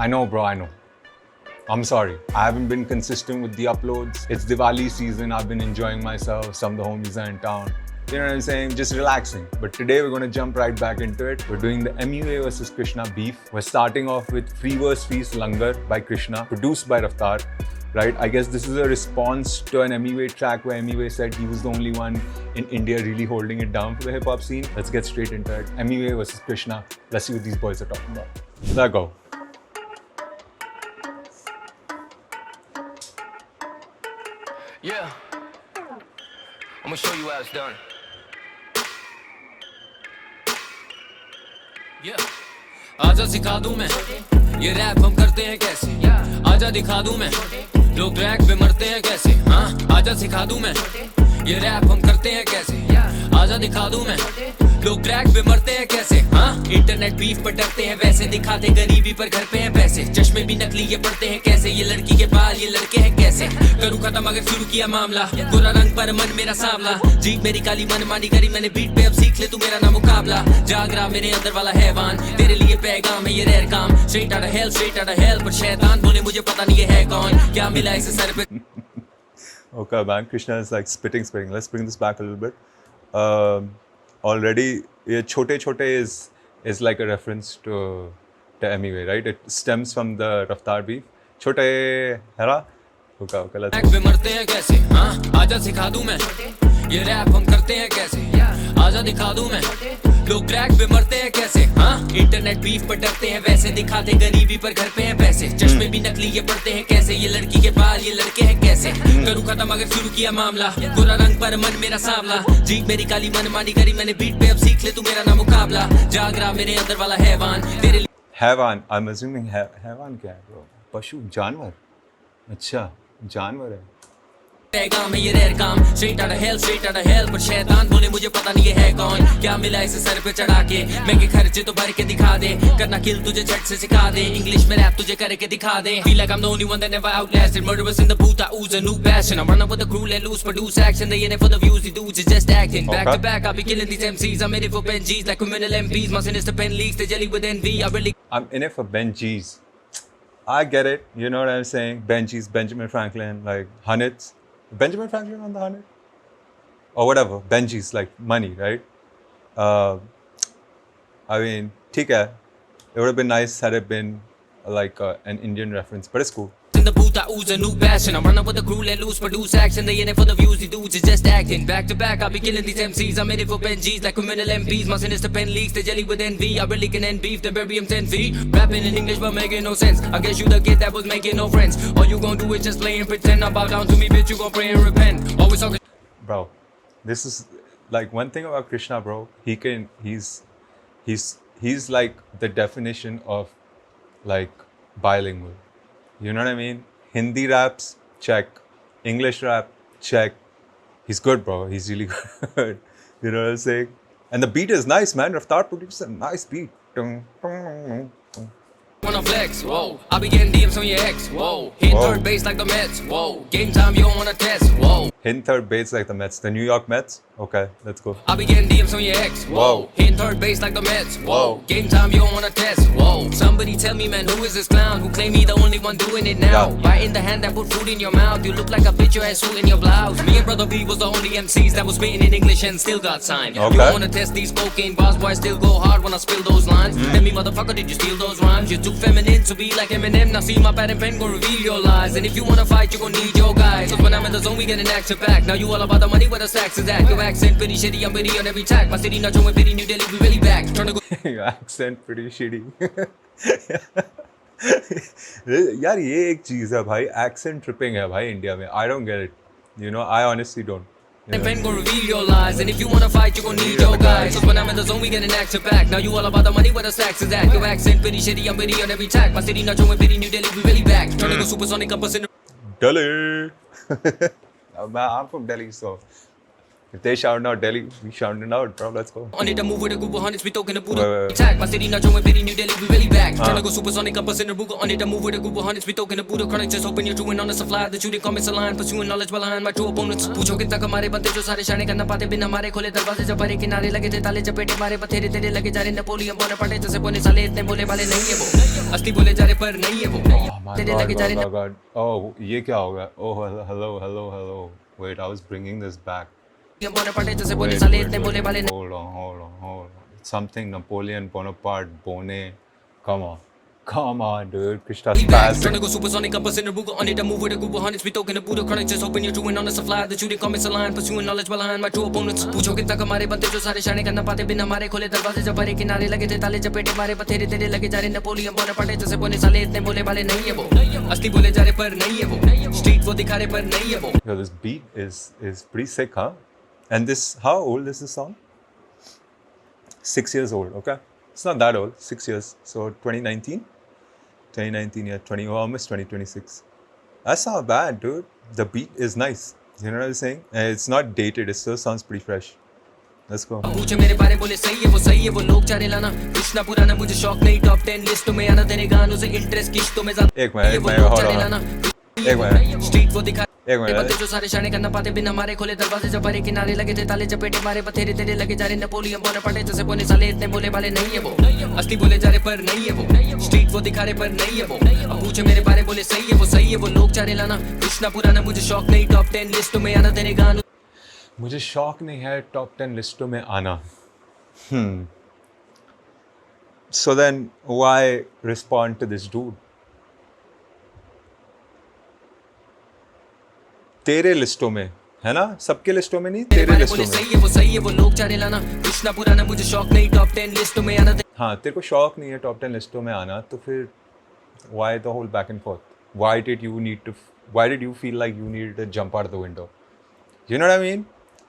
I know, bro, I know. I'm sorry. I haven't been consistent with the uploads. It's Diwali season. I've been enjoying myself. Some of the homies are in town. You know what I'm saying? Just relaxing. But today we're going to jump right back into it. We're doing the MUA versus Krishna beef. We're starting off with Free Verse Feast Langar by Krishna, produced by Raftaar. Right? I guess this is a response to an MUA track where MUA said he was the only one in India really holding it down for the hip-hop scene. Let's get straight into it. MUA versus Krishna. Let's see what these boys are talking about. Let's go. Yeah, I'm gonna show you how it's done. Yeah, आजा सिखा दूं मैं ये rap हम करते हैं कैसे, आजा दिखा दूं मैं लोग ट्रैक पे मरते हैं कैसे, हाँ आजा सिखा दूं मैं ये रैप हम करते हैं कैसे, आजा दिखा दूं मैं लोग ट्रैक पे मरते हैं कैसे, हाँ इंटरनेट बीफ पर डरते हैं वैसे दिखाते गरीबी पर घर पे हैं पैसे, चश्मे भी नकली ये पढ़ते हैं कैसे, ये लड़की के बाल ये लड़के हैं कैसे, करूँ खत्म अगर शुरू किया मामला, गोरा रंग पर मन मेरा सांवला, जीत मेरी काली मन मानी करी मैंने बीट पे अब सीख ले तू मेरा ना मुकाबला, जाग रहा मेरे अंदर वाला हैवान, तेरे लिए पैगाम है ये रेयर काम, स्ट्रेट आउट ऑफ हेल पर शैतान बोले मुझे पता नहीं ये है कौन, क्या मिला इसे सर पे. Okay, man. Krishna is like spitting. Let's bring this back a little bit. Already, ये छोटे is like a reference to MUA, right? It stems from the Raftaar beef. छोटे है ना? Okay, let's go. पे मरते हैं कैसे, हाँ आजा सिखा दूं मैं ये रैप हम करते हैं कैसे, आजा दिखा दूं मैं लोग ट्रैक पे मरते हैं कैसे, हाँ इंटरनेट बीफ पर डरते हैं वैसे दिखाते गरीबी पर घर पे हैं पैसे, चश्मे भी नकली ये पढ़ते हैं कैसे, ये लड़की के बाल ये लड़के हैं कैसे, करूँ खत्म अगर शुरू किया मामला, गोरा रंग पर मन मेरा सांवला, जीत मेरी काली मन मानी करी मैंने बीट पे अब सीख ले तू मेरा ना मुकाबला, जाग रहा मेरे अंदर वाला हैवान तेरे हैवान. I'm assuming हैवान क्या है bro? पशु, जानवर. अच्छा, जानवर है. पैगाम है ये रेयर काम, स्ट्रेट आउट ऑफ हेल पर शैतान बोले मुझे पता नहीं ये है कौन, क्या मिला इसे सर पे चढ़ा के, मैं के खर्चे तो भर के दिखा दे, करना किल तुझे झट से सिखा दे, इंग्लिश में रैप तुझे करके दिखा दे, feel like I'm the only one that never outlasted, murderers in the booth I ooze a new passion, I'm running with the crew let loose, produce action, they in it for the views, the dudes is just acting, back to back I'll be killing these MCs, I'm in it for Benjis like criminal MPs, my sinister pen leaks, they jelly with envy, I really I'm in it for Benjis. I get it. You know what I'm saying? Benjis, Benjamin Franklin, like Hunnits. Benjamin Franklin on the Hunnet? Or whatever. Benjis, like money, right? I mean, ठीक है. It would have been nice had it been like an Indian reference, but it's cool. in the booth I ooze a new passion, I'm running with the crew let loose, produce action, they in it for the views, the dudes is just acting, back to back I'll be killing these MCs, I'm in it for Benjis like criminal MPs, my sinister pen leaks, they jelly with envy, I really can end beef, then bury him 10 feet, rapping in English but making no sense, I guess you the kid that was making no friends, all you gon' do is just play and pretend, I bow down to me bitch, you gon' pray and repent, always talking. Bro, this is like one thing about Krishna, bro, he's like the definition of like bilingual. You know what I mean? Hindi raps, check. English rap, check. He's good, bro. He's really good. You know what I'm saying? And the beat is nice, man. Raftaar produced a nice beat. Wanna flex, whoa. I be getting DMs on your ex, whoa. Hit third base like the Mets, whoa. Game time, you don't wanna test, whoa. Hitting third base like the Mets. The New York Mets? Okay, let's go. I be getting DMs on your ex, whoa. Hitting third base like the Mets, whoa. Game time, you don't wanna test, whoa. Somebody tell me, man, who is this clown who claim he the only one doing it now? Biting the hand that put food in your mouth. You look like a bitch, your ass suit in your blouse. Me and Brother B was the only MCs that was spitting in English and still got signed. You don't wanna test these cocaine bars, boy, I still go hard when I spill those lines. Tell me, motherfucker, did you steal those rhymes? You're too feminine to be like Eminem. Now see my pad and pen gon' reveal your lies. And if you wanna fight, you gon' need your guys. Cause when I'm in the zone, we get an action pack. Now you all about the money, where the stacks is at. Your accent pretty shitty, I'm pretty on every track. My city not showing pity, New Delhi, we really back. Turn to go. Your accent pretty shitty. यार ये एक चीज है भाई, accent tripping है भाई India में. I don't get it. You know, I honestly don't. And pen gon' reveal your lies. And if you wanna fight, you gon' need your guys. Cause when I'm in the zone, we get an action pack. Now you all about the money, where the stacks is at. Your accent pretty shitty, I'm pretty on every track. My city not showing pity, New Delhi, we really back. Turn to go supersonic, up us in the Delhi. I'm from Delhi, so If they shout out Delhi, we shouting out, bro. Let's go. On it, I move with a group of hundreds, we talking a Buddha. Wait. Attack, my city not showing very New Delhi, we really back. Tryna go supersonic, up us in the Ruger. On it, I move with a group of hundreds, we talking a Buddha. Chronic, just hoping you're doing honest supply. The shooting comments align, pursuing knowledge behind my two opponents. पूछो कितना कमारे बनते जो सारे शाने करना पाते बिना मारे खोले दरवाजे जब भरे किनारे लगे थे ताले चपेटे मारे बथेरे तेरे लगे जा रहे नेपोलियन बोने पड़े जैसे बोने साले इतने बोले वाले नहीं है वो असली बोले जा रहे पर नहीं है वो तेरे लगे जा रहे God. Oh, ये क्या होगा? Oh, hello. Wait, I was bringing this back. बोने पड़े जैसे बोने साले इतने बोले वाले नहीं Hold on. Something Napoleon Bonaparte, Bone. Come on, dude. Krishna's fast. Tryna go supersonic, up us in the Ruger. On it, I move with a group of hundreds, we talking a Buddha. Chronic, just hoping you're doing honest supply. The shooting comments align, pursuing knowledge behind my two opponents. पूछो कितना कमारे बनते जो सारे शाने करना पाते बिना मारे खोले दरवाजे जब भरे किनारे लगे थे ताले चपेटे मारे बथेरे तेरे लगे जा रहे नेपोलियन बोने पड़े जैसे बोने साले इतने बोले वाले नहीं है वो असली बोले जा रहे पर नहीं है वो स्ट्रीट वो दिखा रहे पर नहीं है वो Yo, this beat is pretty sick, huh? And this, how old is this song? 6 years old, okay? It's not that old, 6 years. So 2019, yeah, almost 2026. That's not bad, dude. The beat is nice. You know what I'm saying? And it's not dated, it still sounds pretty fresh. Let's go. पूछे मेरे बारे बोले सही है वो लोग चारे लाना कृष्णा पुराना मुझे शौक नहीं टॉप 10 लिस्ट में आना तेरे गानों से इंटरेस्ट किश्तों में ज्यादा एक मिनट स्ट्रीट वो दिखा एक मिनट बंदे जो सारे शाने करना पाते बिना मारे खोले दरवाजे जब भरे किनारे लगे थे ताले चपेटे मारे बथेरे तेरे लगे जा रहे नेपोलियन बोने पड़े जैसे बोने साले इतने बोले वाले नहीं है वो असली बोले जा रहे पर नहीं है वो स्ट्रीट वो दिखा रहे पर नहीं है वो अब पूछे मेरे बारे बोले सही है वो लोग चारे लाना कृष्णा पुराना मुझे शौक नहीं टॉप 10 लिस्टों में आना तेरे गानों मुझे शौक नहीं है टॉप 10 लिस्टों में आना So then why respond to this dude? तेरे लिस्टों में है ना सबके लिस्टों में नहीं तेरे लिस्टों में सही है वो लोग चारे लाना कृष्णा पुराना मुझे शौक नहीं टॉप 10 लिस्टों में आना हाँ तेरे को शौक नहीं है टॉप 10 लिस्टों में आना तो फिर why the whole back and forth why did you feel like you needed to jump out of the window you know what I mean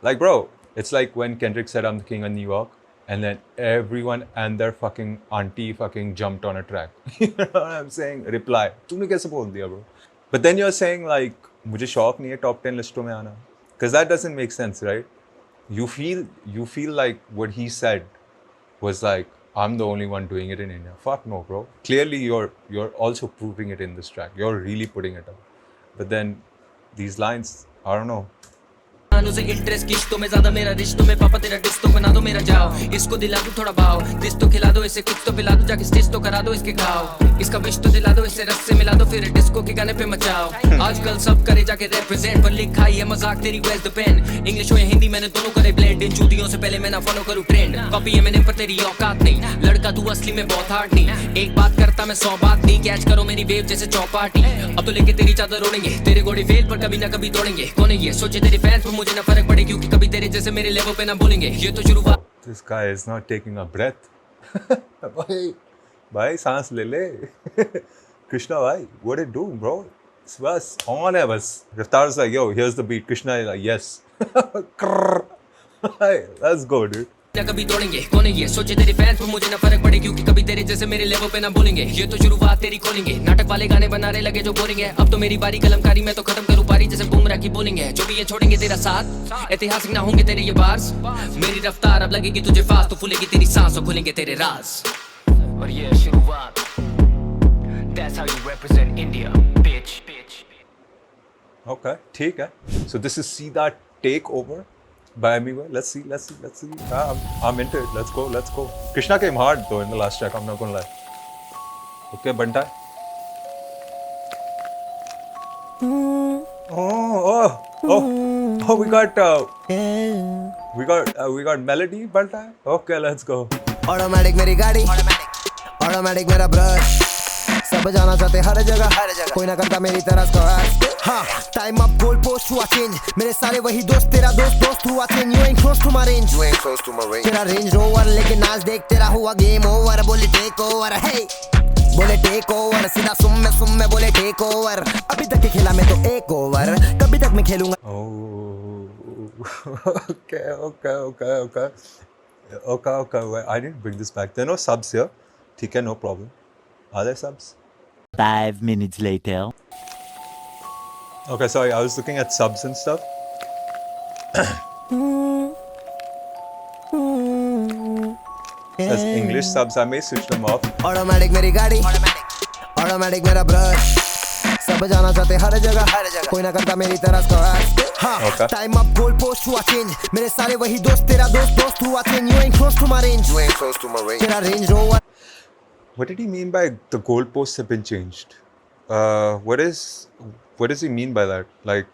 like bro it's like when Kendrick said I'm the king of New York and then everyone and their fucking auntie fucking jumped on a track you know what I'm saying reply तूने कैसे बोल दिया bro but then you're saying like मुझे शौक नहीं है top 10 लिस्टों में आना because that doesn't make sense right you feel like what he said was like I'm the only one doing it in India fuck no bro clearly you're also proving it in this track you're really putting it up but then these lines I don't know गानों से interest किश्तों में ज्यादा मेरा रिश्तों में पापा तेरा डिस्टो बना दो मेरा जाओ इसको दिला दो थोड़ा भाव दिस तो खिला दो इसे कुछ तो पिला दो जाके स्टिच तो करा दो इसके खाओ इसका विश तो दिला दो इसे रस से मिला दो फिर डिस्को के गाने पे मचाओ आजकल सब करे जाके रिप्रेजेंट पर लिखा है मजाक तेरी वेल्थ द पेन इंग्लिश हो या हिंदी मैंने दोनों करे ब्लेंड इन चूतियों से पहले मैं ना फॉलो करूं ट्रेंड कॉपी है मैंने पर तेरी औकात नहीं लड़का तू असली में बहुत हार्ड नहीं एक बात करता मैं 100 बात नहीं कैच करो मेरी वेव जैसे चौपाटी अब तो लेके तेरी चादर ओढ़ेंगे तेरे घोड़े फेल पर कभी ना कभी तोड़ेंगे कौन है ये सोचे तेरे फैंस पर मुझे ना फर्क पड़े क्योंकि कभी तेरे जैसे मेरे लेवल पे ना बोलेंगे ये तो शुरुआत this guy is not taking a breath भाई सांस ले ले कृष्णा भाई what it do bro बस on है बस Raftaar is like yo here's the beat Krishna is like yes let's go dude ना कभी तोड़ेंगे कौन है ये सोचे तेरे फैंस पर मुझे ना फर्क पड़े क्योंकि कभी तेरे जैसे मेरे लेवल पे ना बोलेंगे ये तो शुरुआत तेरी खोलेंगे नाटक वाले गाने बनाने लगे जो बोरिंग है अब तो मेरी बारी कलमकारी मैं तो खत्म करूं पारी जैसे बुमराह की बॉलिंग है जो भी ये छोड़ेंगे तेरा साथ ऐतिहासिक ना होंगे तेरे ये बार्स मेरी रफ्तार अब लगेगी तुझे फास्ट तो फूलेगी तेरी सांस और खुलेंगे तेरे राज और ये शुरुआत That's how you represent India bitch okay ठीक है so this is See That Takeover by Amigo. Let's see. I'm into it. Let's go. Krishna came hard though in the last track. I'm not gonna lie. Okay, Banta. Oh, we got melody, Banta. Okay, let's go. Automatic मेरी गाड़ी, automatic मेरा brush. सब जाना चाहते हर जगह, कोई ना करता मेरी तरह स्क्वाड. हाँ, time up goal post हुआ change. मेरे सारे वही दोस्त तेरा दोस्त हुआ change. You ain't close to my range. तेरा Range Rover लेके नाच देख तेरा हुआ game over. बोले take over, hey. बोले take over. सीधा सुम में बोले take over. अभी तक के खेला मैं तो एक ओवर. कभी तक मैं खेलूंगा. Okay. Wait, I didn't bring this back. There are no subs here. ठीक है, no problem. Are there subs? 5 minutes later. Okay, sorry, I was looking at subs and stuff. As English subs, I may switch them off. Automatic मेरी गाड़ी, automatic मेरा brush, सब जाना चाहते हर जगह, कोई ना करता मेरी तरह स्क्वाड। हाँ, टाइम अप, गोल पोस्ट हुआ चेंज, मेरे सारे वही दोस्त, तेरा दोस्त हुआ change. You ain't close to my range, तेरा range rover. What did he mean by the goalposts have been changed? What does he mean by that? Like,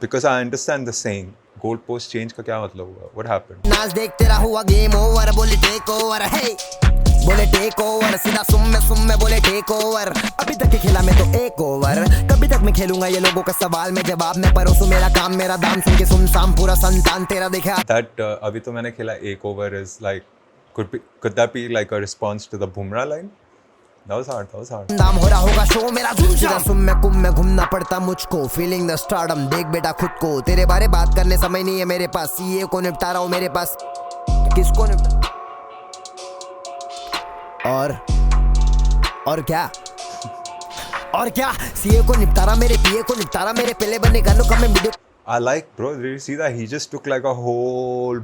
because I understand the saying, goalpost change का क्या मतलब हुआ? What happened? नाच देख तेरा हुआ game over, बोले टेक ओवर, हे बोले टेक ओवर, सीधा सुम में बोले टेक ओवर। अभी तक के खेला मैं तो एक ओवर, कभी तक मैं खेलूंगा ये लोगों का सवाल में जवाब में परोसू मेरा काम मेरा दाम, सुन के सुनसाम पूरा संतान तेरा देखा। That अभी तो मैंने खेला एक over is like could that be like a response to the Bumrah line? That was hard. नाम हो रहा होगा शो मेरा सीधा सुम में कुम में घूमना पड़ता मुझको, फीलिंग द स्टारडम, देख बेटा खुद को, तेरे बारे बात करने समय नहीं है मेरे पास, सीए को निपटा रहा हूँ मेरे पास, किसको निपटा और क्या सीए को निपटारा मेरे पीए को निपटारा मेरे पहले बने गानों का मैं video. I like, bro, did you see that? He just took like a whole,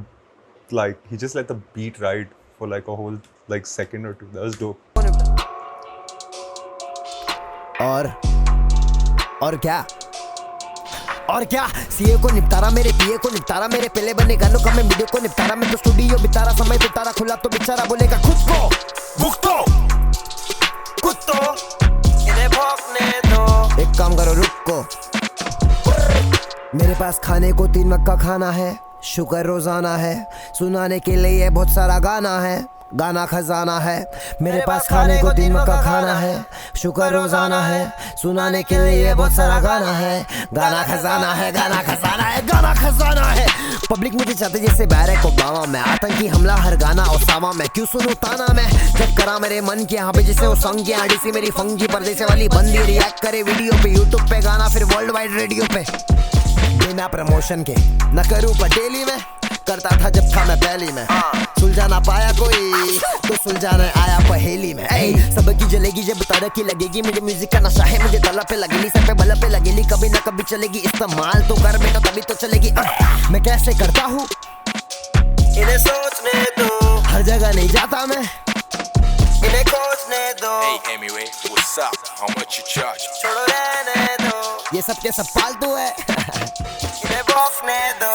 like, he just let the beat ride for like a whole, like, second or two. That was dope. और क्या CA को निपटारा मेरे पीए को निपटारा मेरे पहले बने गानों का मैं वीडियो को निपटारा, मैं तो स्टूडियो बितारा, समय बितारा खुला तो बेचारा बोलेगा खुद को भुगतो कुत्तो इन्हें भौंकने दो। एक काम करो रुको, मेरे पास खाने को 3 वक्त का खाना है, शुक्र रोजाना है, सुनाने के लिए बहुत सारा गाना है, गाना खजाना है। मेरे पास खाने को 3 वक्त का खाना है, शुक्र रोजाना है, सुनाने के लिए बहुत सारा गाना है, गाना खजाना है, गाना खजाना है, गाना खजाना है। पब्लिक मुझे चाहते जैसे बैरक ओबामा, मैं आतंकी हमला हर गाना ओसामा, मैं क्यों सुनूं ताना मैं जब करा मेरे मन के यहाँ पे जैसे वो सॉन्ग की आड़ी सी मेरी फंगी परदेसे वाली बंदी रिएक्ट करे वीडियो पे, यूट्यूब पे गाना फिर वर्ल्ड वाइड रेडियो पे, बिना प्रमोशन के न करूँ पटेली में, करता था जब था मैं पहली में, सुलझा ना पाया कोई तो सुलझाने आया पहेली में। सबकी जलेगी जब तरक्की लगेगी, मुझे म्यूजिक का नशा है, मुझे तला पे लगेली, सर पे बल पे लगेली, कभी ना कभी चलेगी, इस्तेमाल तो कर बेटा तभी तो चलेगी। मैं कैसे करता हूँ इन्हें सोचने दो, हर जगह नहीं जाता मैं इन्हें खोजने दो। Hey Hemingway, what's up? How much you charge? छोड़ो रहने दो, ये सब के सब फालतू है इन्हें भौंकने दो।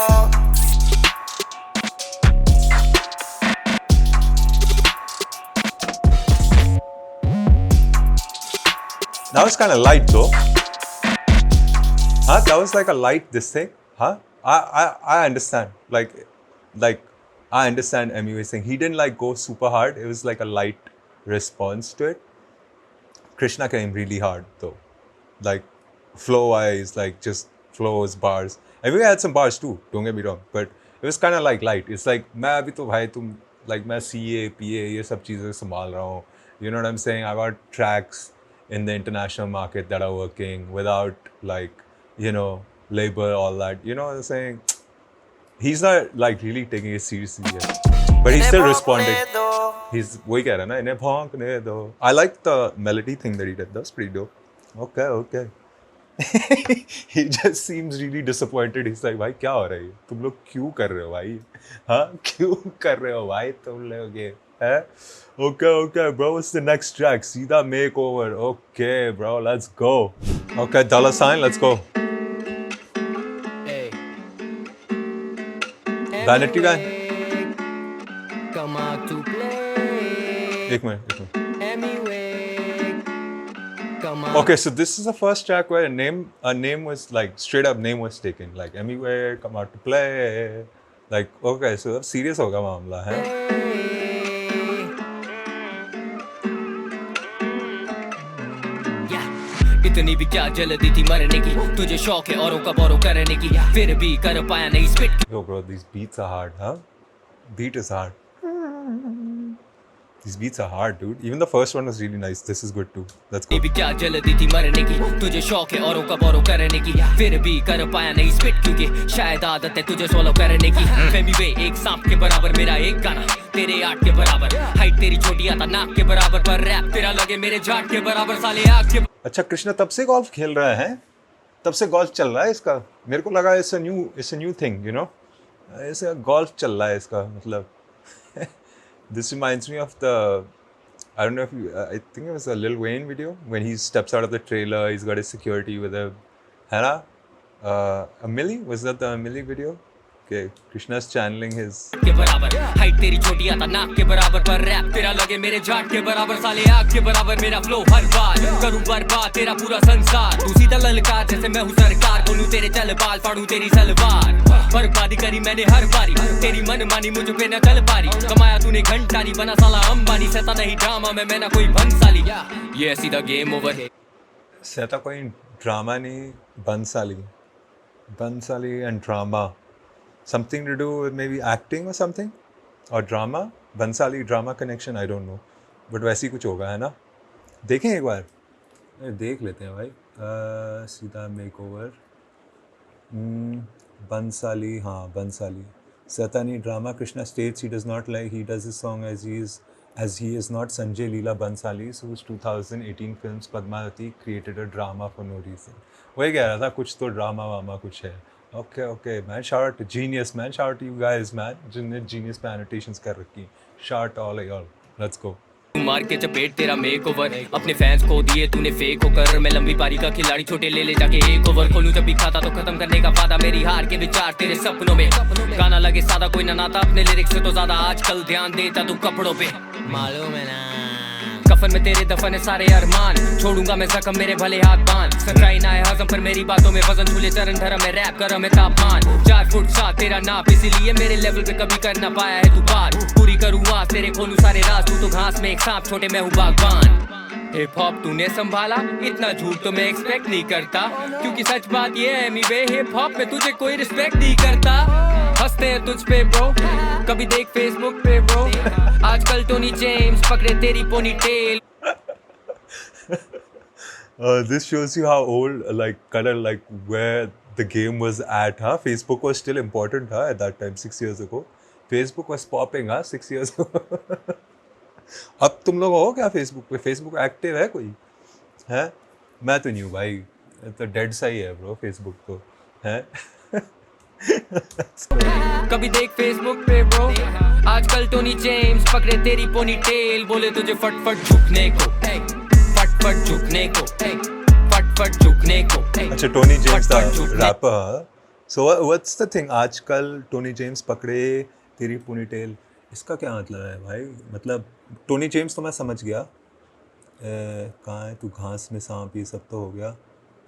That was kind of light though. Huh? That was like a light this thing. Huh? I understand. Like I understand MUA saying he didn't like go super hard. It was like a light response to it. Krishna came really hard though. Like flow wise, like just flows, bars. MUA had some bars too, don't get me wrong. But it was kind of like light. It's like मैं अभी तो भाई तुम like मैं CA, PA ये सब चीजें संभाल रहा हूँ. You know what I'm saying? I got tracks in the international market that are working without like, you know, labor, all that. You know what I'm saying? He's not like really taking it seriously yet. But he's still responding. He's वही कह रहा है ना, इन्हें भौंकने दो. I like the melody thing that he did. That's pretty dope. Okay. He just seems really disappointed. He's like, भाई क्या हो रहा है? तुम लोग क्यों कर रहे हो भाई? हाँ क्यों कर रहे हो भाई तुम लोग ये? Okay, bro. What's the next track? Sida Makeover. Okay, bro. Let's go. Okay, dollar sign. Let's go. Hey. Vanity guy. Come out to play. एक minute. Hemingway. Come out. Okay, so this is the first track where a name was like straight up name was taken. Like Hemingway, come out to play. Like okay, so अब serious होगा मामला है. इतनी भी क्या जल्दी थी मरने की, तुझे शौक है औरों का बोरो करने की, फिर भी कर पाया नहीं spit. Yo bro, these beats are hard, huh? Beat is hard. These beats are hard, dude. Even the first one was really nice. This is good too. Let's go. भी क्या जल्दी थी मरने की, तुझे शौक है औरों का बोरो करने की, फिर भी कर पाया नहीं स्पिट, क्योंकि शायद आदत है तुझे सोलो करने की। फेमीवे एक सांप के बराबर, मेरा एक गाना तेरे 8 के बराबर, हाइट तेरी छोटी आता नाक के बराबर, पर रैप तेरा लगे मेरे जाट के बराबर, साले आग के। अच्छा कृष्णा तब से गोल्फ खेल रहा है? तब से गोल्फ चल रहा है इसका. मेरे को लगा it's a new thing, you know. ऐसे गोल्फ चल रहा है इसका मतलब. This reminds me of the, I don't know if you, I think it was a Lil Wayne video when he steps out of the trailer. He's got his security with him. है ना? A Milli? Was that the Milli video? Okay, Krishna's channeling his. के बराबर height तेरी छोटी आता नाक के बराबर पर रैप तेरा लगे मेरे जाट के बराबर साले आग के बराबर मेरा फ्लो हर बार करूं बर्बाद तेरा पूरा संसार तू सीधा ललकार जैसे मैं हूं सरकार बोलूं तेरे चल बाल फाड़ूं तेरी सलवार बर्बादी करी मैंने हर बारी तेरी मनमानी मुझ पे न चल पारी कमाया तूने घंटानी बना साला अंबानी सहता नहीं ड्रामा में मैं ना कोई भंसाली ये सीधा गेम ओवर सहता कोई ड्रामा नहीं Bhansali and drama. Something to do with maybe acting or something? Or drama? Bansali drama connection, I don't know. But वैसे ही कुछ होगा है ना? देखें एक बार. देख लेते हैं भाई. सीधा मेकओवर. Bansali, हाँ Bansali. Satani drama. Krishna states he does not like. He does his song as he is not Sanjay Leela Bansali, whose 2018 films Padmavati created a drama for no reason. वही कह रहा था कुछ तो drama वामा कुछ है. Okay, man. Shout out to Genius, man. Shout out to you guys, man. जिनने Genius पे annotations कर रखी. Shout out to all of y'all. Let's go. मार के चपेट तेरा मेकओवर अपने फैंस को दिए तूने फेक होकर मैं लंबी पारी का खिलाड़ी छोटे ले जाके एक ओवर खोलूं जब भी खाता तो खत्म करने का वादा मेरी हार के विचार तेरे सपनों में गाना लगे सादा कोई ना नाता अपने लिरिक्स से तो ज्यादा आजकल ध्यान देता तू कपड़ों पे मालूम है ना कफन में तेरे दफन है सारे अरमान छोड़ूंगा मैं जख्म मेरे भले हाथ बांध सच्चाई ना है हजम पर मेरी बातों में वजन झूले चरण धर्म में रैप कर मैं तापमान 4 फुट 7 तेरा नाप इसीलिए मेरे लेवल पे कभी कर ना पाया है तू बात पूरी करूँ आज तेरे खोलूं सारे राज तू तो घास में एक सांप छोटे मैं हूँ बागबान हिप हॉप तूने संभाला इतना झूठ तो मैं एक्सपेक्ट नहीं करता क्योंकि सच बात ये है मी वे हिप हॉप में तुझे कोई रिस्पेक्ट नहीं करता हंसते हैं तुझ पे ब्रो कभी देख फेसबुक पे ब्रो आजकल टोनी जेम्स पकड़े तेरी pony tail. This shows you how old, like where the game was at, huh? Facebook was still important, huh? At that time, 6 years ago. Facebook was popping, huh? 6 years ago. अब तुम लोग हो क्या Facebook पे? Facebook active है कोई? हैं? मैं तो नहीं हूँ भाई. तो डेड सा ही है ब्रो Facebook तो. हैं? कभी देख फेसबुक पे ब्रो आजकल टोनी जेम्स पकड़े तेरी पोनी टेल बोले तुझे फटफट झुकने को फटफट झुकने को फटफट झुकने को. अच्छा Tony James the rapper. So what's the thing आजकल टोनी जेम्स पकड़े तेरी पोनी टेल इसका क्या मतलब है भाई? मतलब टोनी जेम्स तो मैं समझ गया. कहाँ है तू घास में सांप ये सब तो हो गया.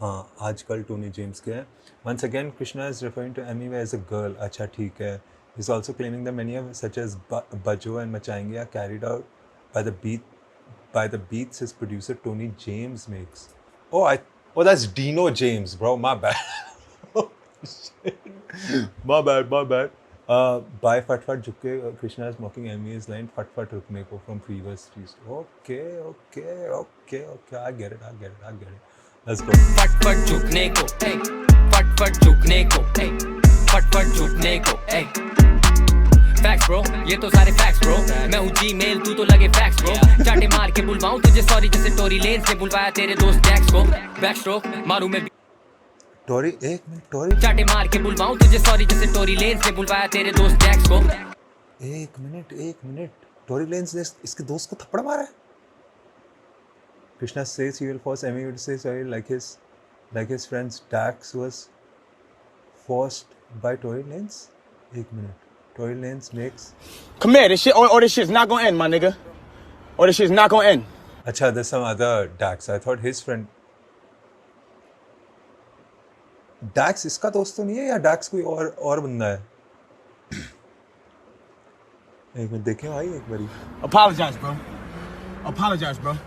हाँ आजकल टोनी जेम्स के हैं. Once again, Krishna is referring to Emiway as a girl. अच्छा ठीक है. He's also claiming that many of such as Bajo and Machayenge are carried out by the beats his producer Tony James makes. Oh, that's Dino James, bro. My bad. Oh, shit. My bad. By Fat Fat Jukke, Krishna is mocking Emiway's line Fat Fat Rukne Ko from Fever Street. Okay. I get it. Let's go. फटफट झुकने को फटफट झुकने को फटफट झुकने को fax bro ये तो सारे fax bro मैं हूँ जीमेल तू तो लगे फैक्स ब्रो चाटे मार के बुलवाऊं तुझे सॉरी जैसे टोरी लेन्स ने बुलवाया तेरे दोस्त जैक्स को बैक स्ट्रोक मारूं मैं टोरी एक मिनट टोरी चाटे मार के बुलवाऊं तुझे सॉरी जैसे टोरी लेन्स ने बुलवाया तेरे दोस्त जैक्स को. एक मिनट टोरी लेन्स ने इसके दोस्त को थप्पड़ मारा है. Krishna says he will force Emiway to say sorry like his friends Dax was forced by Tory Lanez. एक minute. Tory Lanez makes. Come here, this shit or this shit's not gonna end, my nigga. Or this shit's not gonna end. अच्छा, there's some other Dax. I thought his friend. Dax इसका दोस्त तो नहीं है या Dax कोई और बंदा है? एक मिनट देखें भाई एक बारी. Apologize, bro.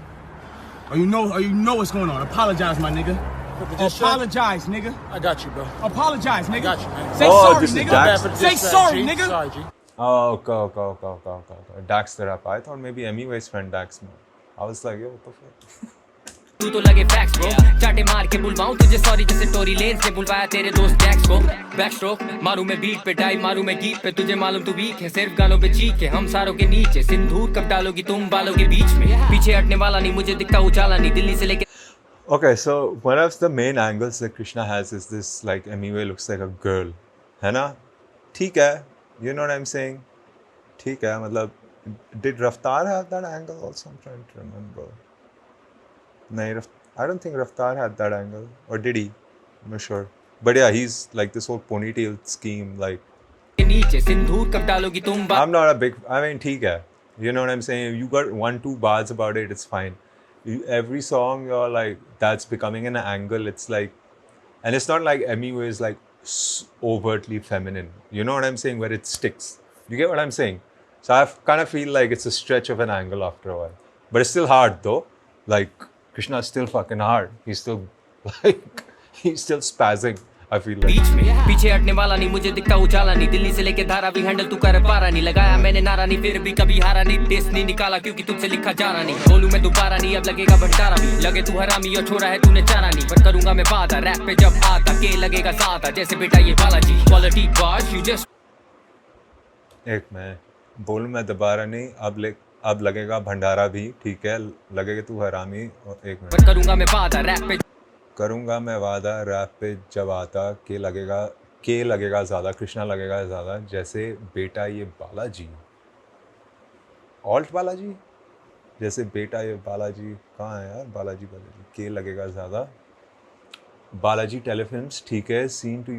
Or you know what's going on. Apologize, my nigga. Apologize, nigga. I got you, bro. Apologize, nigga. I got you, man. Say sorry, this is nigga. Dax. Say sorry, nigga. Sorry, G. Oh, okay. Dax the rapper. I thought maybe Emiway's friend Dax. Man. I was like, yo, what the fuck? तू तो लगे fax bro चाटे मार के बुलवाऊं तुझे sorry जैसे Tory Lanez ने बुलवाया तेरे दोस्त जैक्स को. बैक स्ट्रोक मारूं मैं बीट पे डाई मारूं मैं गीत पे तुझे मालूम तू वीक है सिर्फ गानों पे चीख है हम सारों के नीचे सिंदूर कब डालोगी तुम बालों के बीच में पीछे हटने वाला नहीं मुझे दिखता उजाला नहीं दिल्ली से लेके Okay, so one of the main angles that Krishna has is this, like, MUA looks like a girl, है ना? ठीक है, you know what I'm saying? ठीक है, मतलब, did Raftaar have that angle also? I'm trying to remember. No, I don't think Raftaar had that angle, or did he? I'm not sure. But yeah, he's like this whole ponytail scheme, like. नीचे सिंदूर कब डालोगी तुम I'm not a big. I mean, ठीक है. You know what I'm saying? You got 1-2 bars about it, it's fine. Every song you're like, that's becoming an angle. It's like, and it's not like MUA is like overtly feminine. You know what I'm saying? Where it sticks. You get what I'm saying? So I kind of feel like it's a stretch of an angle after a while. But it's still hard though. Like, Krishna's still fucking hard. He's still like, he's still spazzing. I feel like. बीच में पीछे हटने वाला नहीं, मुझे दिखता उजाला नहीं, दिल्ली से लेके धारा भी हैंडल तू कर पारा नहीं, लगाया मैंने नारा नहीं, फिर भी कभी हारा नहीं, टेस्ट नहीं निकाला क्योंकि तुझसे लिखा जा रहा नहीं, बोलूं मैं दोबारा नहीं, अब लगेगा भंडारा भी, लगे तू हरामी और छोरा है तूने चारा नहीं, पर करूंगा मैं वादा रैप पे जब आता के लगेगा ज्यादा, जैसे बेटा ये बालाजी क्वालिटी बाज यू जस्ट एक मैं बोलूं मैं दोबारा नहीं, अब लगेगा भंडारा भी, ठीक है, लगेगा तू हरामी, और एक मिनट, पर करूंगा मैं वादा रैप पे करूंगा मैं वादा रैप पे जब आता के लगेगा ज़्यादा, कृष्णा लगेगा ज़्यादा, जैसे बेटा ये बालाजी, ऑल्ट बालाजी, जैसे बेटा ये बालाजी, कहाँ है यार बालाजी, के लगेगा ज़्यादा, बालाजी टेलीफिल्म्स, ठीक है, seen to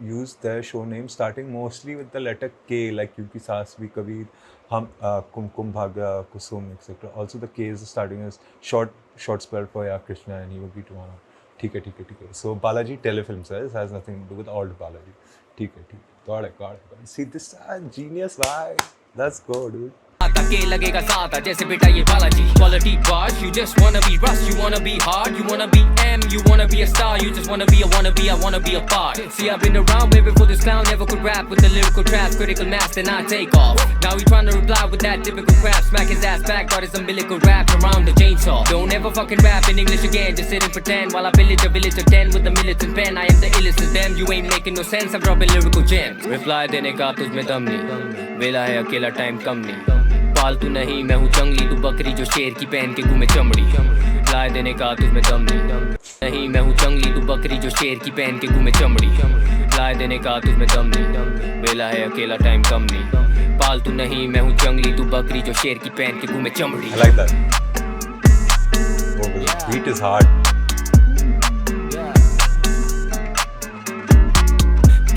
use their show name starting mostly with the letter K, like क्योंकि सास भी कबीर, हम कुमकुम भाग्य कुसुम etc. Also the K is starting as short spell for yeah Krishna and he will be tomorrow. ठीक है. So Balaji Telefilms this has nothing to do with old Balaji. ठीक है. Got it. See this genius vibe. Let's go, dude. आता के लगेगा ज्यादा, जैसे बेटा ये बालाजी क्वालिटी बाज, you just wanna be Russ, you wanna be hard, you wanna be M, you wanna be a star, you just wanna be a wannabe, I wanna be a part. See I've been around way before this clown never could rap with the lyrical traps, critical mass, then I take off. Now he trying to reply with that typical crap, smack his ass back, got his umbilical wrapped around the chainsaw. Don't ever fucking rap in English again, just sit and pretend while I pillage a village of 10 with a militant pen. I am the illest of them, you ain't making no sense, I'm dropping lyrical gems. Reply देने का तुझमें दम नहीं, वेला है अकेला time कम नहीं, पालतू नहीं मैं हूँ जंगली, तू बकरी जो शेर की पहन के घूमे चमड़ी, लाए देने का तुझमें दम नहीं मैं हूँ जंगली, तू बकरी जो शेर की पहन के घूमे चमड़ी, लाए देने का तुझमें दम नहीं, वेला है अकेला टाइम कम नहीं, पालतू नहीं मैं हूँ जंगली, तू बकरी जो शेर की पहन के घूमे चमड़ी. I like that. Oh, the beat is hard.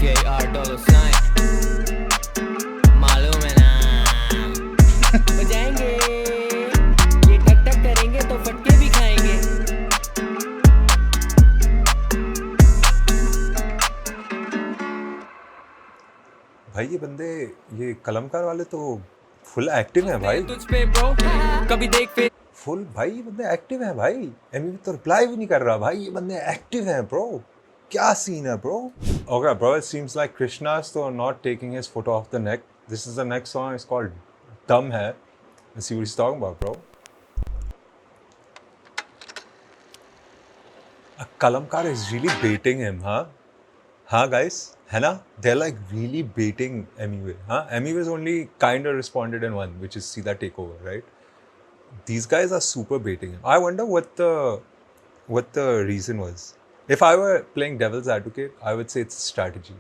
$, मालूम है ना बजाएंगे ये टक टक करेंगे तो फटके भी खाएंगे. भाई ये बंदे ये कलमकार वाले तो फुल एक्टिव हैं भाई, तुझ पे ब्रो कभी देख पे फुल भाई ये बंदे एक्टिव हैं भाई, एमी तो रिप्लाई भी नहीं कर रहा भाई, ये बंदे एक्टिव हैं ब्रो, क्या सीन है bro. Okay bro, it seems like Krishna's so not taking his foot off the neck. This is the next song, it's called Dum Hai. Let's see what he's talking about, bro. A Kalamkar is really baiting him, huh? Huh guys? है ना? They're like really baiting MUA, huh? MUA's only kind of responded in one, which is Seedha Takeover, right? These guys are super baiting him. I wonder what the reason was. If I were playing devil's advocate, I would say it's strategy.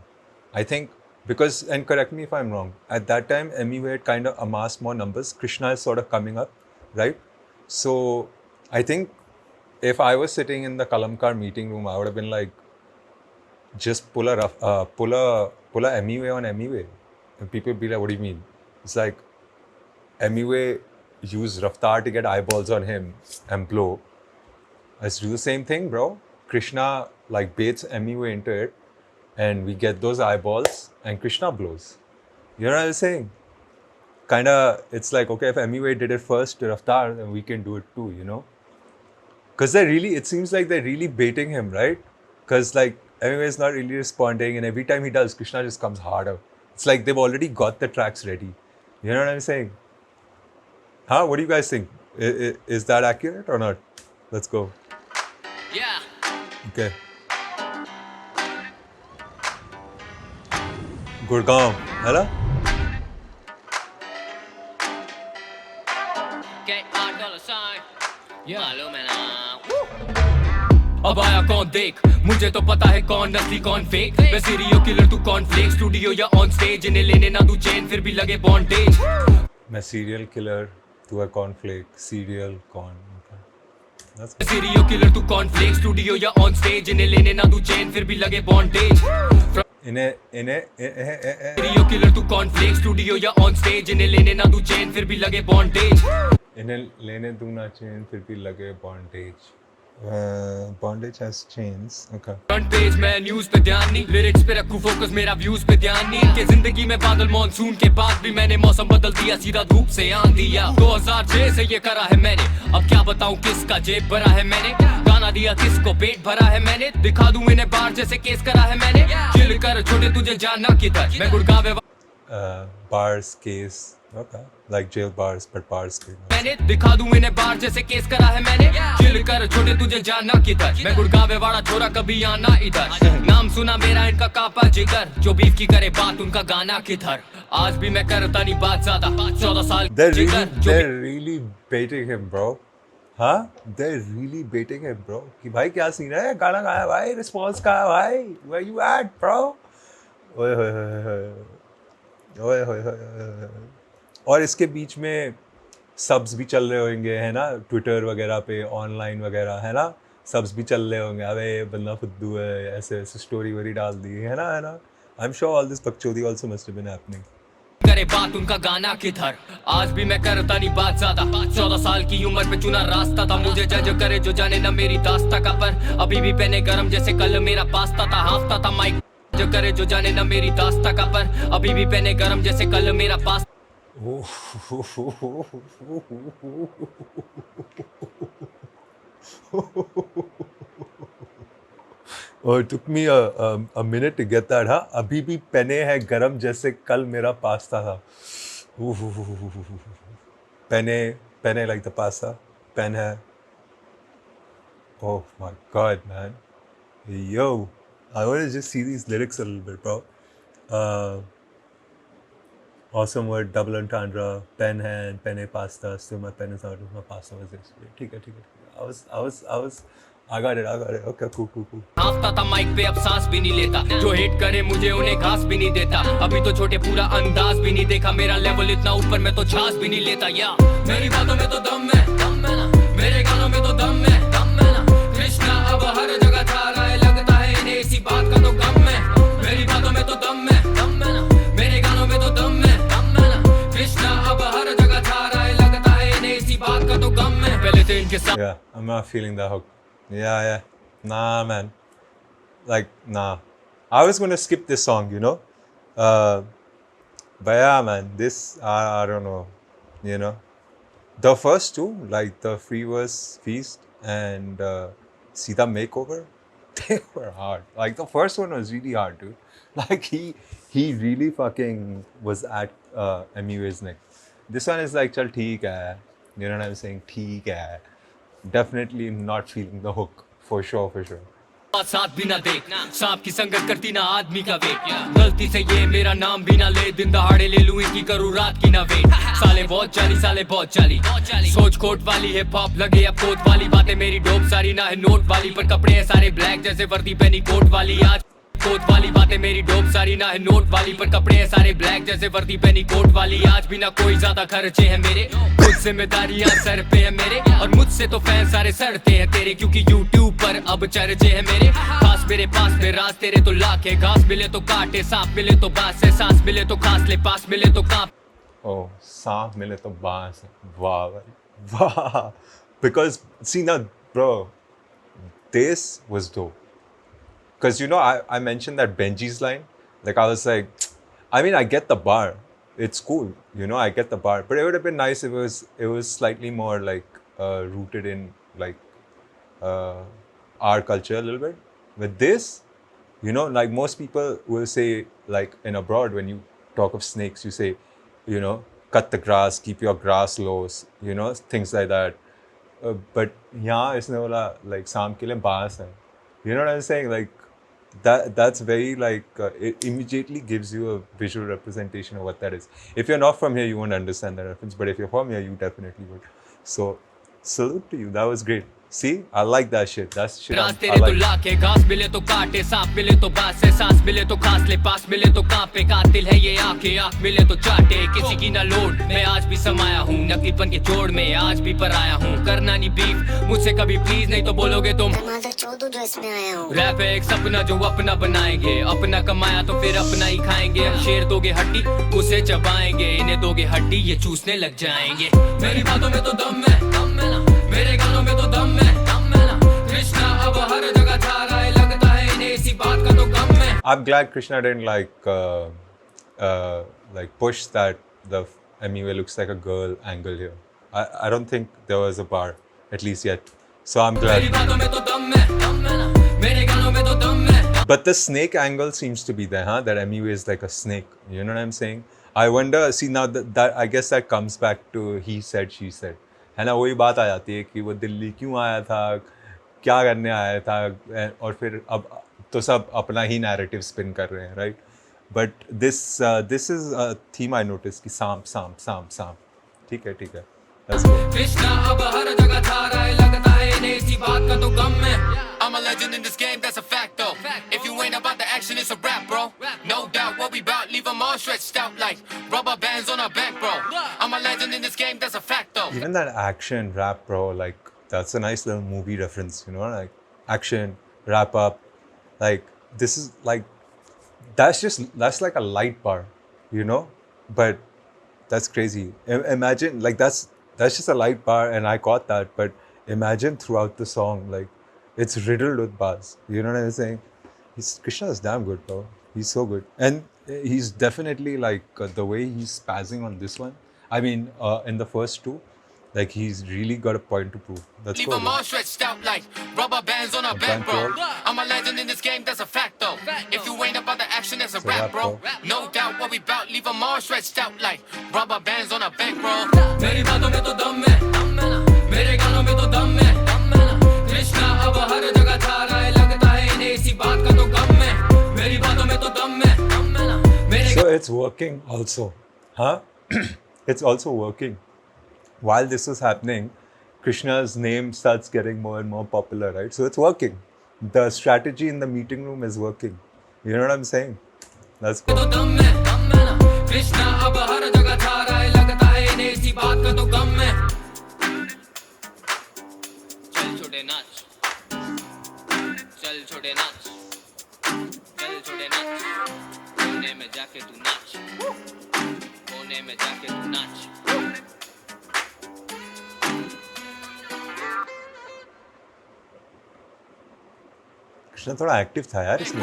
I think because, and correct me if I'm wrong, at that time MUA had kind of amassed more numbers. Krishna is sort of coming up, right? So I think if I was sitting in the Kalamkar meeting room, I would have been like, just pull a MUA on MUA. And people would be like, what do you mean? It's like MUA use Raftaar to get eyeballs on him and blow. Let's do the same thing, bro. Krishna like baits MUA into it and we get those eyeballs and Krishna blows. You know what I'm saying? Kinda, it's like, okay, if MUA did it first to Raftaar, then we can do it too, you know? Because it seems like they're really baiting him, right? Because like MUA is not really responding and every time he does, Krishna just comes harder. It's like they've already got the tracks ready. You know what I'm saying? Huh? What do you guys think? Is that accurate or not? Let's go. Yeah. Okay. Gurgaon, है ना? $, मालूम है ना अब आया कौन देख, मुझे तो पता है कौन नकली कौन फेक। मैं सीरियल किलर तू कॉर्नफ्लेक्स, स्टूडियो या ऑन स्टेज, इन्हें लेने ना तू चैन फिर भी लगे बॉन्डेज। मैं सीरियल किलर, तू है कॉर्नफ्लेक, सीरियल कॉर्न। सीरियल किलर तू कॉर्नफ्लेक्स, स्टूडियो या ऑन स्टेज, इन्हें लेने ना तू चैन फिर भी लगे बॉन्डेज। सीरियल किलर तू कॉर्नफ्लेक्स, स्टूडियो या ऑन स्टेज, इन्हें लेने ना तू चैन फिर भी लगे बॉन्डेज। इन्हें लेने दूं ना चैन फिर भी लगे bondage. Bondage has chains. Okay. Front page में न्यूज पे ध्यान नहीं, लिरिक्स पे रखूं फोकस, मेरा व्यूज पे ध्यान नहीं। कि जिंदगी में बादल मॉनसून के बाद भी मैंने मौसम बदल दिया, सीधा धूप से आंधी दिया। 2006 से ये करा है मैंने, अब क्या बताऊं किसका जेब भरा है मैंने। गाना दिया किसको पेट भरा है मैंने, दिखा दूं इन्हें बार जैसे केस करा है मैंने। चिल कर छोटे तुझे जानना किधर, मैं गुड़गावे bars case, okay, like jail bars but bars case. मैंने दिखा दूं इन्हें बार जैसे केस करा है मैंने। चिल कर छोटे तुझे जानना किधर, मैं गुड़गावे वाला छोरा कभी आना इधर। नाम सुना मेरा इनका कापा जिगर, जो बीफ की करे बात उनका गाना किधर। आज भी मैं करता नहीं बात ज्यादा, 14 साल they're really baiting him, bro. हाँ, they're really baiting him, bro. कि भाई क्या सीन है, गाना गाया भाई, रिस्पॉन्स कहा भाई, where you at, bro? ओए होए होए होए होए। और इसके बीच में सब्स भी चल रहे होंगे, है ना, ट्विटर वगैरह पे, ऑनलाइन वगैरह, है ना, सब्स भी चल रहे होंगे, अबे बंदा फुद्दू है, ऐसे ऐसे स्टोरी वरी डाल दी है ना, I am sure all this बकचोदी also must have been happening. करे बात उनका गाना किधर, आज भी मैं करता नहीं बात ज्यादा। 14 साल की उम्र पे चुना रास्ता था, मुझे जज करे जो जाने ना मेरी दास्ता का। पर अभी भी पहने गरम जैसे कल मेरा पास्ता था, हाफता था माइक जो करे जो जाने ना मेरी दास्ता का। पर अभी भी पहने गरम जैसे कल मेरा pasta. Oh, it took me a minute to get that, हाँ, अभी भी पहने है गरम जैसे कल मेरा पास्ता था। पहने like the pasta, pen है। Oh my God, man. Yo, I want to just see these lyrics a little bit, bro. Awesome word, double entendre, pen hand, penne pasta, still my pen is out of my pasta was this. ठीक है। I got it. Okay, cool. हाफता था mic पे, अब सांस भी नहीं लेता। जो हेट करे मुझे उन्हें घास भी नहीं देता। अभी तो छोटे पूरा अंदाज भी नहीं देखा, मेरा लेवल इतना ऊपर मैं तो छास भी नहीं लेता। या मेरी बातों में तो दम है ना, मेरे गानों में तो दम है ना। कृष्णा अब हर जगह छा रहा है, लगता है इन्हें इसी बात का तो गम है। मेरी बातों में तो दम है ना, मेरे गानों में तो दम है ना। कृष्णा अब हर जगह छा रहा है, लगता है इन्हें इसी बात का तो गम है। पहले तो इनके साथ Yeah, I'm not feeling the hook. Yeah. Nah, man. Like, nah. I was gonna skip this song, you know. But yeah, man, this, I don't know, you know. The first two, like the Free Verse Feast and Sita Makeover, they were hard. Like the first one was really hard, dude. Like he really fucking was at MUA's neck. This one is like, chal theek hai. You know what I'm saying? Theek hai. Definitely not feeling the hook, for sure. साथ भी ना देख, सांप की संगत करती ना आदमी का वेट। गलती से ये मेरा नाम भी ना ले, दिन दहाड़े ले लूं इनकी करूँ रात की ना वेट। साले बहुत चाली, सोच कोट वाली है, पॉप लगे अब कोट वाली। बातें मेरी डोप सारी ना है नोट वाली, पर कपड़े है सारे ब्लैक जैसे वर्दी पहनी कोट वाली। आज कोट वाली बातें मेरी डोप सारी ना है नोट वाली, पर कपड़े है सारे ब्लैक जैसे वर्दी पहनी कोट वाली। आज भी ना कोई ज्यादा खर्चे हैं मेरे, कुछ जिम्मेदारियां सर पे है मेरे। और मुझसे तो फैन सारे सड़ते हैं तेरे, क्योंकि YouTube पर अब चर्चे हैं मेरे। खास मेरे पास में राज तेरे तो लाख है, घास मिले तो काटे, सांप मिले तो बांस है, सांस मिले तो खास ले, पास मिले तो कांप। Oh, सांप मिले तो बांस है, वाह भाई वाह। Because see now, bro, this was dope. Because you know, I mentioned that Benji's line. Like I was like, I mean, I get the bar. It's cool, you know, I get the bar. But it would have been nice if it was slightly more like rooted in like our culture a little bit. With this, you know, like most people will say, like in abroad, when you talk of snakes, you say, you know, cut the grass, keep your grass low, you know, things like that. But यहाँ इसने बोला like सांप के लिए बांस है. You know what I'm saying? Like that's very like it immediately gives you a visual representation of what that is. If you're not from here, you won't understand that reference. But if you're from here, you definitely would. So salute to you. That was great. See, I like that shit. That's shit रास I तेरे तो like. लाखे, घास मिले तो काटे, सांप मिले तो बास है, सांस मिले तो खास ले, पास मिले तो कांपे, कातिल है ये आंखें, आंख मिले तो चाटे, किसी की ना लोड, मैं आज भी समाया हूँ, नकलीपन के जोड़ में आज भी पराया हूँ, करना नहीं बीफ मुझसे कभी प्लीज, नहीं तो बोलोगे तुम मैं तो चौदह ड्रेस में आया हूँ। रैप है एक सपना जो अपना बनाएंगे, अपना कमाया तो फिर अपना ही खाएंगे, हम शेर दोगे हड्डी उसे चबाएंगे, इन्हें दोगे हड्डी ये चूसने लग जाएंगे, मेरी बातों में तो दम है ना, मेरे गानों में तो दम है ना, कृष्णा अब हर जगह छा रहा है, लगता है इन्हें इसी बात का तो गम है। I'm glad Krishna didn't like push that the MUA looks like a girl angle here. I don't think there was a bar, at least yet. So I'm glad. मेरी बातों में तो दम है ना, मेरे गानों में तो दम है। But the snake angle seems to be there, huh? That MUA is like a snake. You know what I'm saying? I wonder. See now that I guess that comes back to he said, she said. है ना, वही बात आ जाती है कि वो दिल्ली क्यों आया था, क्या करने आया था, और फिर अब तो सब अपना ही नैरेटिव स्पिन कर रहे हैं, right? But this is a theme I notice कि सांप सांप सांप सांप, ठीक है लेट्स गो। कृष्णा अब हर जगह छा रहा है, लगता है इन्हें इसी बात का तो गम है। I'm a legend in this game, that's a fact though. If you ain't about the action, it's a rap, bro. No doubt what we bout, leave them all stretched out like rubber bands on our back, bro. I'm a legend in this game, that's a fact though. Even that action rap, bro, like that's a nice little movie reference, you know, like action, wrap up, like this is like that's like a light bar, you know, but that's crazy. Imagine like that's just a light bar, and I caught that, but imagine throughout the song, like it's riddled with bars. You know what I'm saying? Krishna is damn good, bro. He's so good, and he's definitely like the way he's spazzing on this one. I mean, in the first two, like he's really got a point to prove. That's Leave cool. them all stretched out like rubber bands on our back, bro. I'm a legend in this game, that's a fact though. If you ain't about the action, that's a rap, bro. No doubt what we bout, leave them all stretched out like rubber bands on our back, bro. मेरी बातों में तो दम है ना, मेरे गानों में तो दम है ना, कृष्णा अब हर जगह छा रहा है, लगता है इन्हें इसी बात का तो गम है, मेरी बातों में तो दम है ना, मेरे So it's working also, huh? It's also working. While this is happening, Krishna's name starts getting more and more popular, right? So it's working. The strategy in the meeting room is working. You know what I'm saying? That's तो cool. दम है ना, कृष्णा अब हर जगह छा रहा है, लगता है इन्हें इसी बात का तो गम है। चल छोटे नाच, चल छोटे नाच, चल छोटे नाच, कोने में जाके तू नाच, कोने में जाके तू नाच। Krishna थोड़ा active था यार इसमें.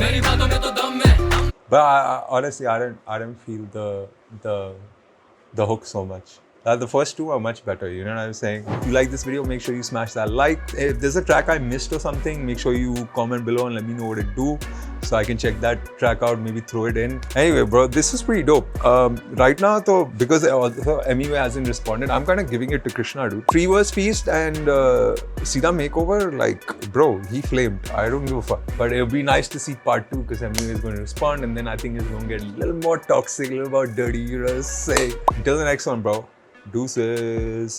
मेरी बातों में तो दम है। But honestly, I didn't feel the hook so much. The first two are much better, you know what I'm saying? If you like this video, make sure you smash that like. If there's a track I missed or something, make sure you comment below and let me know what it do, so I can check that track out, maybe throw it in. Anyway, bro, this is pretty dope. Right now, though, because MUA hasn't responded, I'm kind of giving it to Krishna, dude. 3 verse feast and Sida makeover, like, bro, he flamed. I don't give a fuck. But it would be nice to see part 2 because MUA is going to respond, and then I think it's going to get a little more toxic, a little more dirty, you know what I'm saying? Until the next one, bro. Deuces.